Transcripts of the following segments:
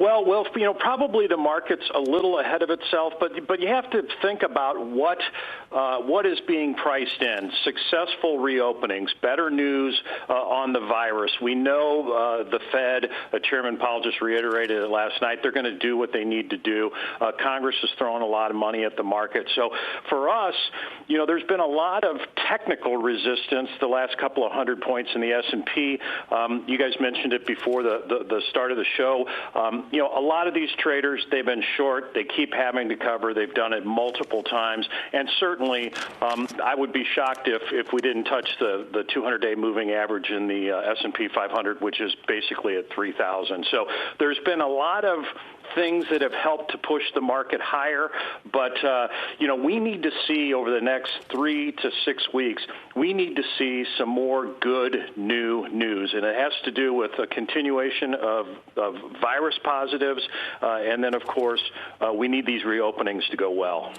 Well, probably the market's a little ahead of itself, but you have to think about what is being priced in. Successful reopenings, better news on the virus. We know the Fed, Chairman Powell just reiterated it last night. They're going to do what they need to do. Congress is throwing a lot of money at the market. So for us, there's been a lot of technical resistance the last couple of hundred points in the S&P. You guys mentioned it before the start of the show. A lot of these traders, they've been short. They keep having to cover. They've done it multiple times. And certainly, I would be shocked if we didn't touch the 200-day moving average in the S&P 500, which is basically at 3,000. So there's been a lot of things that have helped to push the market higher. But, we need to see over the next 3 to 6 weeks, we need to see some more good new news. And it has to do with a continuation of virus positives. And then, of course, we need these reopenings to go well.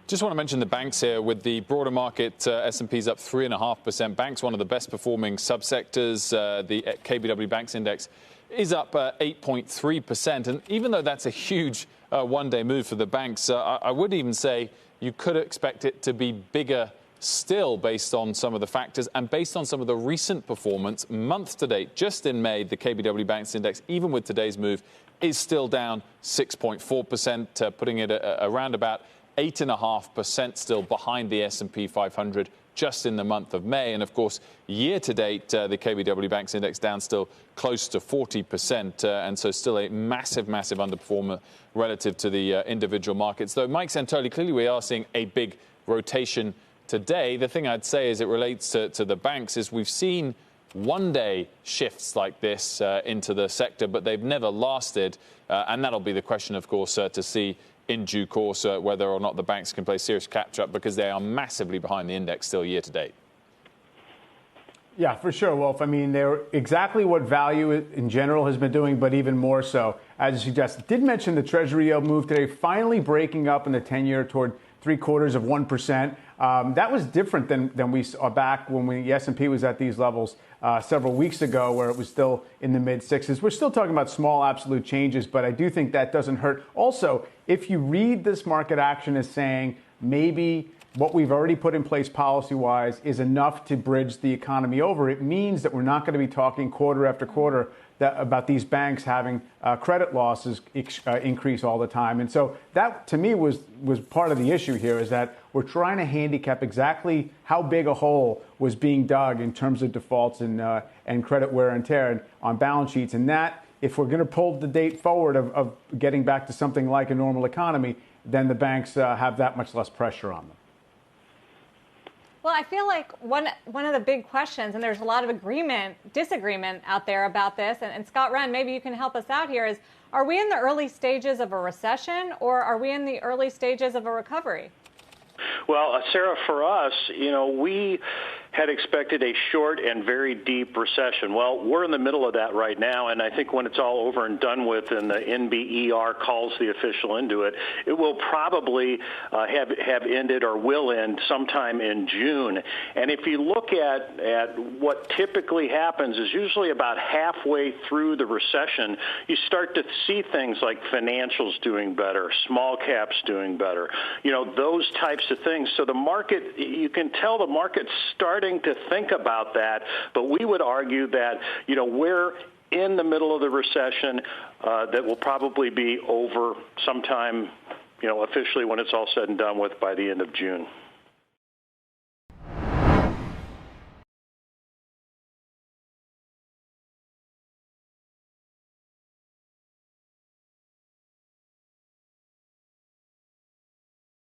Just want to mention the banks here. With the broader market, S&P's up 3.5%. Banks, one of the best performing subsectors. The KBW Banks Index is up 8.3%. And even though that's a huge one-day move for the banks, I would even say you could expect it to be bigger still based on some of the factors and based on some of the recent performance. Month to date, just in May, the KBW Banks Index, even with today's move, is still down 6.4%, putting it around about 8.5% still behind the S&P 500 just in the month of May. And, of course, year to date, the KBW Banks Index down still close to 40%. And so still a massive, massive underperformer relative to the individual markets. Though, Mike Santoli, clearly we are seeing a big rotation today. The thing I'd say as it relates to the banks is we've seen one-day shifts like this into the sector, but they've never lasted. And that'll be the question, of course, to see in due course whether or not the banks can play serious catch-up, because they are massively behind the index still year to date. Yeah, for sure, Wolf. I mean, they're exactly what value in general has been doing, but even more so, as you suggested. Did mention the Treasury yield move today, finally breaking up in the 10-year toward 0.75%. That was different than we saw back when the S&P was at these levels several weeks ago, where it was still in the mid-sixes. We're still talking about small absolute changes, but I do think that doesn't hurt. Also, if you read this market action as saying maybe what we've already put in place policy-wise is enough to bridge the economy over, it means that we're not going to be talking quarter after quarter about these banks having credit losses increase all the time. And so that, to me, was part of the issue here, is that we're trying to handicap exactly how big a hole was being dug in terms of defaults and credit wear and tear on balance sheets. And that, if we're going to pull the date forward of getting back to something like a normal economy, then the banks have that much less pressure on them. Well, I feel like one of the big questions, and there's a lot of disagreement out there about this, and Scott Wren, maybe you can help us out here, is are we in the early stages of a recession, or are we in the early stages of a recovery? Well, Sarah, for us, we had expected a short and very deep recession. Well, we're in the middle of that right now, and I think when it's all over and done with and the NBER calls the official into it, it will probably have ended or will end sometime in June. And if you look at what typically happens is usually about halfway through the recession, you start to see things like financials doing better, small caps doing better, those types of things. So the market, you can tell the market's starting to think about that, but we would argue that, we're in the middle of the recession that will probably be over sometime, officially when it's all said and done with by the end of June.